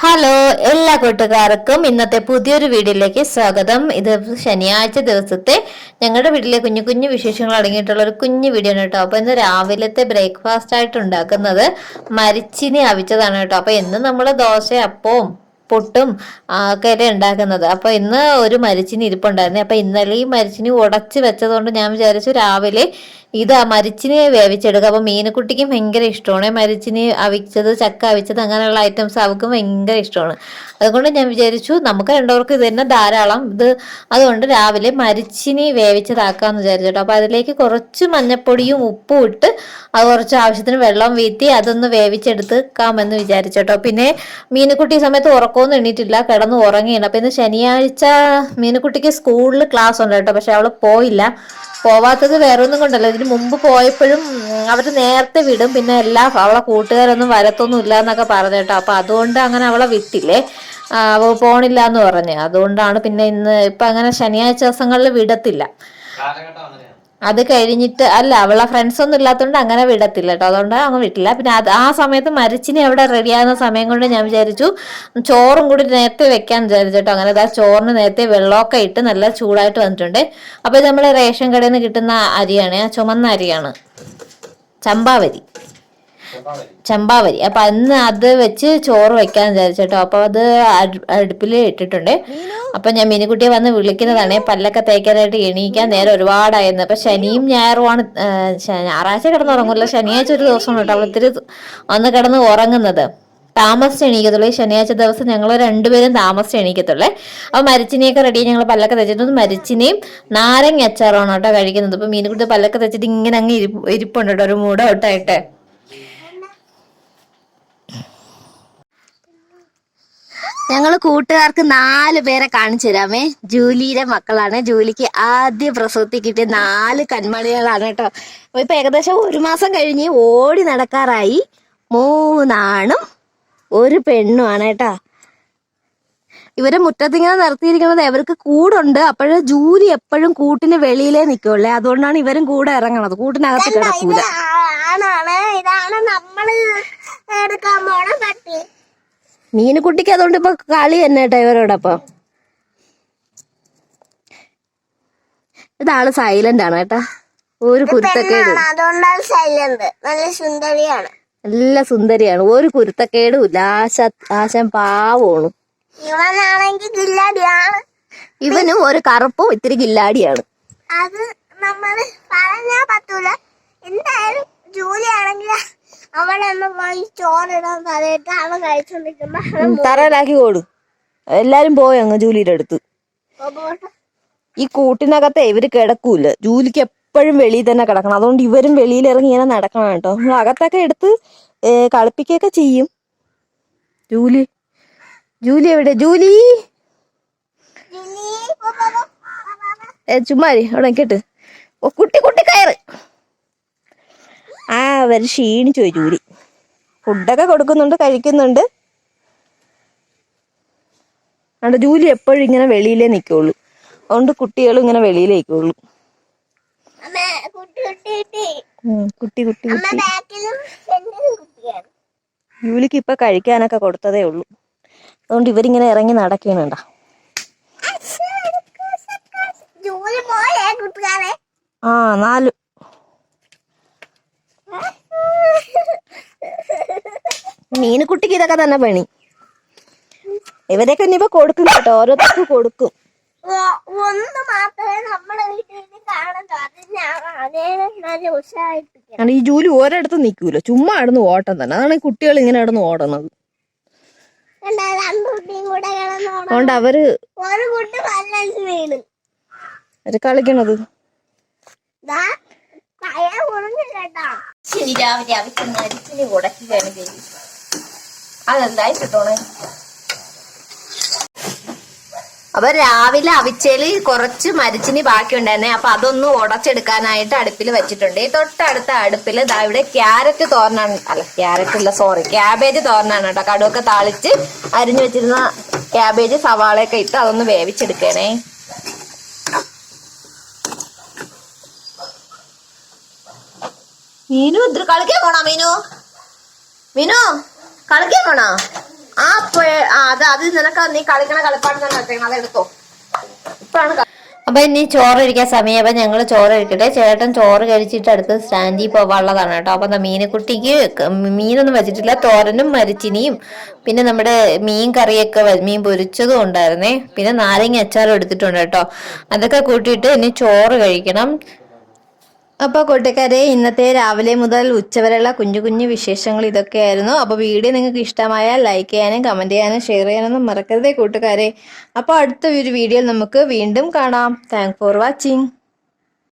Hello, എല്ലാ കൂട്ടുകാർക്കും ഇന്നത്തെ പുതിയൊരു വീഡിയോയിലേക്ക് സ്വാഗതം. ഇത് ശനിയാഴ്ച ദിവസത്തെ ഞങ്ങളുടെ വീട്ടിലെ കുഞ്ഞു കുഞ്ഞു വിശേഷങ്ങൾ അടങ്ങിയിട്ടുള്ള ഒരു കുഞ്ഞു വീഡിയോ ആണ് കേട്ടോ. അപ്പൊ ഇന്ന് രാവിലത്തെ ബ്രേക്ക്ഫാസ്റ്റ് ആയിട്ട് ഉണ്ടാക്കുന്നത് മരിച്ചിനി അവിച്ചതാണ് കേട്ടോ. അപ്പൊ ഇന്ന് നമ്മൾ ദോശ, അപ്പവും പുട്ടും ഒക്കെ ഉണ്ടാക്കുന്നത്. അപ്പൊ ഇന്ന് ഒരു മരിച്ചിനി ഇരിപ്പുണ്ടായിരുന്നു. അപ്പൊ ഇന്നലെ ഈ മരിച്ചിനി ഉടച്ച് വെച്ചതുകൊണ്ട് ഞാൻ വിചാരിച്ചു രാവിലെ ഇത് മരിച്ചിനി വേവിച്ചെടുക്കുക. അപ്പൊ മീനുകുട്ടിക്കും ഭയങ്കര ഇഷ്ടമാണ് മരിച്ചിനി അവിച്ചത്, ചക്ക അവിച്ചത്, അങ്ങനെയുള്ള ഐറ്റംസ് അവൾക്കും ഭയങ്കര ഇഷ്ടമാണ്. അതുകൊണ്ട് ഞാൻ വിചാരിച്ചു നമുക്ക് രണ്ടുപേർക്കും ഇത് തന്നെ ധാരാളം അതുകൊണ്ട് രാവിലെ മരിച്ചിനി വേവിച്ചതാക്കാന്ന് വിചാരിച്ചിട്ടോ. അപ്പൊ അതിലേക്ക് കുറച്ച് മഞ്ഞപ്പൊടിയും ഉപ്പും ഇട്ട് അത് കുറച്ച് ആവശ്യത്തിന് വെള്ളം വീത്തി അതൊന്ന് വേവിച്ചെടുക്കാമെന്ന് വിചാരിച്ചോട്ടോ. പിന്നെ മീനുകുട്ടി സമയത്ത് ഉറക്കമൊന്നും എണീറ്റില്ല, കിടന്ന് ഉറങ്ങിയാണ്. അപ്പൊ ഇന്ന് ശനിയാഴ്ച മീനുകുട്ടിക്ക് സ്കൂളിൽ ക്ലാസ് ഉണ്ട് കേട്ടോ. പക്ഷെ അവള് പോവാത്തത് വേറെ ഒന്നും കൊണ്ടല്ല. ഇതിന് മുമ്പ് പോയപ്പോഴും അവര് നേരത്തെ വിടും, പിന്നെ അവളെ കൂട്ടുകാരൊന്നും വരത്തൊന്നും ഇല്ല എന്നൊക്കെ പറഞ്ഞേട്ടോ. അപ്പൊ അതുകൊണ്ട് അങ്ങനെ അവളെ വിട്ടില്ലേ, അവ പോണില്ല എന്ന് പറഞ്ഞ്. അതുകൊണ്ടാണ് പിന്നെ ഇപ്പൊ അങ്ങനെ ശനിയാഴ്ച ദിവസങ്ങളിൽ വിടത്തില്ല. അത് കഴിഞ്ഞിട്ട് അവളെ ഫ്രണ്ട്സ് ഒന്നും ഇല്ലാത്തതുകൊണ്ട് അങ്ങനെ വിടത്തില്ല കേട്ടോ. അതുകൊണ്ട് അങ്ങ് വിട്ടില്ല. പിന്നെ ആ സമയത്ത് മരിച്ചിനി അവിടെ റെഡിയാകുന്ന സമയം കൊണ്ട് ഞാൻ വിചാരിച്ചു ചോറും കൂടി നേരത്തെ വെക്കാൻ വിചാരിച്ചു കേട്ടോ. അങ്ങനെ ചോറിന് നേരത്തെ വെള്ളമൊക്കെ ഇട്ട് നല്ല ചൂടായിട്ട് വന്നിട്ടുണ്ട്. അപ്പൊ ഇത് നമ്മള് റേഷൻ കടയിൽ നിന്ന് കിട്ടുന്ന അരിയാണ്, ചുമന്ന അരിയാണ്, ചമ്പാവരി. അപ്പൊ അന്ന് അത് വെച്ച് ചോറ് വെക്കാൻ വിചാരിച്ചോ. അപ്പൊ അത് അടുപ്പിൽ ഇട്ടിട്ടുണ്ട്. അപ്പൊ ഞാൻ മീനുകുട്ടിയെ വന്ന് വിളിക്കുന്നതാണ്, പല്ലൊക്കെ തേക്കാനായിട്ട് എണീക്കാൻ നേരം ഒരുപാടായിരുന്നു. അപ്പൊ ശനിയും ഞായറുമാണ്, ഞായറാഴ്ച കിടന്നുറങ്ങൂല്ലോ, ശനിയാഴ്ച ഒരു ദിവസം കേട്ടോ അവൾ ഇത്തിരി വന്ന് കിടന്ന് ഉറങ്ങുന്നത്. താമസിച്ച് എണീക്കത്തുള്ളൂ. ഈ ശനിയാഴ്ച ദിവസം ഞങ്ങൾ രണ്ടുപേരും താമസിച്ച് എണീക്കത്തുള്ളേ. അപ്പൊ മരിച്ചിനിയൊക്കെ റെഡി, ഞങ്ങൾ പല്ലൊക്കെ തെച്ചിട്ട് മരിച്ചിനെയും നാരങ്ങ അച്ചാറാണ് കേട്ടോ കഴിക്കുന്നത്. ഇപ്പൊ മീനുകുട്ടി പല്ലൊക്കെ തെച്ചിട്ട് ഇങ്ങനെ അങ്ങ് ഇരിപ്പുണ്ട് കേട്ടോ, ഒരു മൂട തൊട്ടായിട്ട്. ഞങ്ങള് കൂട്ടുകാർക്ക് 4 പേരെ കാണിച്ചു തരാമേ. ജൂലിയുടെ മക്കളാണ്. ജൂലിക്ക് ആദ്യം പ്രസവത്തിൽ കിട്ടിയ 4 കന്മണികളാണ് കേട്ടോ. ഇപ്പൊ ഏകദേശം 1 മാസം കഴിഞ്ഞ് ഓടി നടക്കാറായി. 3 ആണും 1 പെണ്ണുമാണ് കേട്ടോ. ഇവരെ മുറ്റത്തിങ്ങനെ നിർത്തിയിരിക്കുന്നത് ഇവർക്ക് കൂടുണ്ട്. അപ്പോഴ് ജൂലി എപ്പോഴും കൂട്ടിന് വെളിയിലേ നിൽക്കുള്ളേ. അതുകൊണ്ടാണ് ഇവരും കൂടെ ഇറങ്ങണത്, കൂട്ടിനകത്ത് കിടക്കൂല. ഇതാണ് നമ്മള് എടുക്കാൻ പോണ പട്ടി. മീനുകുട്ടിക്ക് അതുകൊണ്ട് ഇപ്പൊ കളി തന്നെ കേട്ടോ ഇവരോടൊപ്പം. ഇതാള് സൈലന്റ് ആണ് കേട്ടാ, ഒരു കുരുത്തക്കേട്. നല്ല സുന്ദരിയാണ്, ഒരു കുരുത്തക്കേടും ഇല്ല. ആശാൻ പാവമാണ്. ഇവനും ഒരു കറുപ്പും ഇത്തിരി ഗില്ലാടിയാണ്. അത് നമ്മള് പറഞ്ഞാ പറ്റൂല. എന്തായാലും ജൂലി ആണെങ്കിൽ അവിടെ ഒന്ന് പോയി ചോറിടാൻ തലയിട്ട് അവൻ കഴിച്ചോണ്ടിരിക്കുമ്പോ തറയിലാക്കി കൊടു. എല്ലാരും പോയി അങ്ങ് ജൂലിയുടെ അടുത്ത്. ഈ കൂട്ടിനകത്തെ ഇവര് കിടക്കൂല, ജൂലിക്ക് എപ്പോഴും വെളിയിൽ തന്നെ കിടക്കണം. അതുകൊണ്ട് ഇവരും വെളിയിൽ ഇറങ്ങി ഇങ്ങനെ നടക്കണം കേട്ടോ. അകത്തൊക്കെ എടുത്ത് കളിപ്പിക്കുകയൊക്കെ ചെയ്യും. ജൂലി എവിടെ? ജൂലി ചുമ്മാരി അവിടെ കേട്ട്. ഓ കുട്ടി കയറ്. അവര് ക്ഷീണിച്ചു പോയി. ജൂലി ഫുഡൊക്കെ കൊടുക്കുന്നുണ്ട്, കഴിക്കുന്നുണ്ട്. അതുകൊണ്ട് ജൂലി എപ്പോഴും ഇങ്ങനെ വെളിയിലേ നിൽക്കുള്ളൂ. അതുകൊണ്ട് കുട്ടികളും ഇങ്ങനെ വെളിയിലേക്കുള്ളൂ. കുട്ടി ജൂലിക്ക് ഇപ്പൊ കഴിക്കാനൊക്കെ കൊടുത്തതേ ഉള്ളൂ. അതുകൊണ്ട് ഇവരിങ്ങനെ ഇറങ്ങി നടക്കുന്നുണ്ടാ. 4. മീനുകുട്ടിക്ക് ഇതൊക്കെ തന്നെ പണി. ഇവരെയൊക്കെ ഇനിയിപ്പോ കൊടുക്കും കേട്ടോ, ഓരോരുത്തർക്ക് കൊടുക്കും. ഒന്ന് മാത്രമേ നമ്മുടെ വീട്ടിൽ കാണാൻ. ഈ ജൂലി ഒരിടത്ത് നിൽക്കൂല, ചുമ്മാ ഇടന്ന് ഓട്ടം തന്നെ. അതാണ് ഈ കുട്ടികൾ ഇങ്ങനെ ഇടന്ന് ഓടണത്. അതുകൊണ്ട് അവര് കളിക്കണത്. അതെന്തായിട്ടോണേ. അപ്പൊ രാവിലെ അവിച്ചേല് കുറച്ച് മരിച്ചിനി ബാക്കി ഉണ്ടായിരുന്നേ. അപ്പൊ അതൊന്ന് ഉടച്ചെടുക്കാനായിട്ട് അടുപ്പിൽ വെച്ചിട്ടുണ്ട്. തൊട്ടടുത്ത അടുപ്പിൽ ഇവിടെ ക്യാരറ്റ് തോരനാണ്, ക്യാബേജ് തോരനാണ് കേട്ടോ. കടുവൊക്കെ താളിച്ച് അരിഞ്ഞു വെച്ചിരുന്ന ക്യാബേജ്, സവാളയൊക്കെ ഇട്ട് അതൊന്ന് വേവിച്ചെടുക്കണേ. മീനു ഇത്ര കളിക്കാൻ പോണോ? മീനു കളിക്കാൻ പോണോ? അത് നിനക്ക് നീ കളിക്കണ കളിപ്പാട്ട് തന്നെ വെച്ചേക്കണം, അതെടുത്തോ. ഇപ്പാണ് അപ്പൊ ഇനി ചോറ് കഴിക്കാൻ സമയം. അപ്പൊ ഞങ്ങള് ചോറ് കഴിക്കട്ടെ. ചേട്ടൻ ചോറ് കഴിച്ചിട്ട് അടുത്ത് സ്റ്റാൻഡിൽ പോവാനുള്ളതാണ് കേട്ടോ. അപ്പൊ മീനെക്കുട്ടിക്ക് മീനൊന്നും വെച്ചിട്ടില്ല, തോരനും മരിച്ചിനിയും പിന്നെ നമ്മുടെ മീൻ കറിയൊക്കെ മീൻ പൊരിച്ചതും ഉണ്ടായിരുന്നേ. പിന്നെ നാരങ്ങ അച്ചാറും എടുത്തിട്ടുണ്ട് കേട്ടോ. അതൊക്കെ കൂട്ടിയിട്ട് ഇനി ചോറ് കഴിക്കണം. അപ്പൊ കൂട്ടുകാരെ, ഇന്നത്തെ രാവിലെ മുതൽ ഉച്ചവരെയുള്ള കുഞ്ഞു കുഞ്ഞു വിശേഷങ്ങൾ ഇതൊക്കെയായിരുന്നു. അപ്പൊ വീഡിയോ നിങ്ങൾക്ക് ഇഷ്ടമായാൽ ലൈക്ക് ചെയ്യാനും കമന്റ് ചെയ്യാനും ഷെയർ ചെയ്യാനൊന്നും മറക്കരുതേ കൂട്ടുകാരെ. അപ്പൊ അടുത്ത ഒരു വീഡിയോയിൽ നമുക്ക് വീണ്ടും കാണാം. Thank for watching.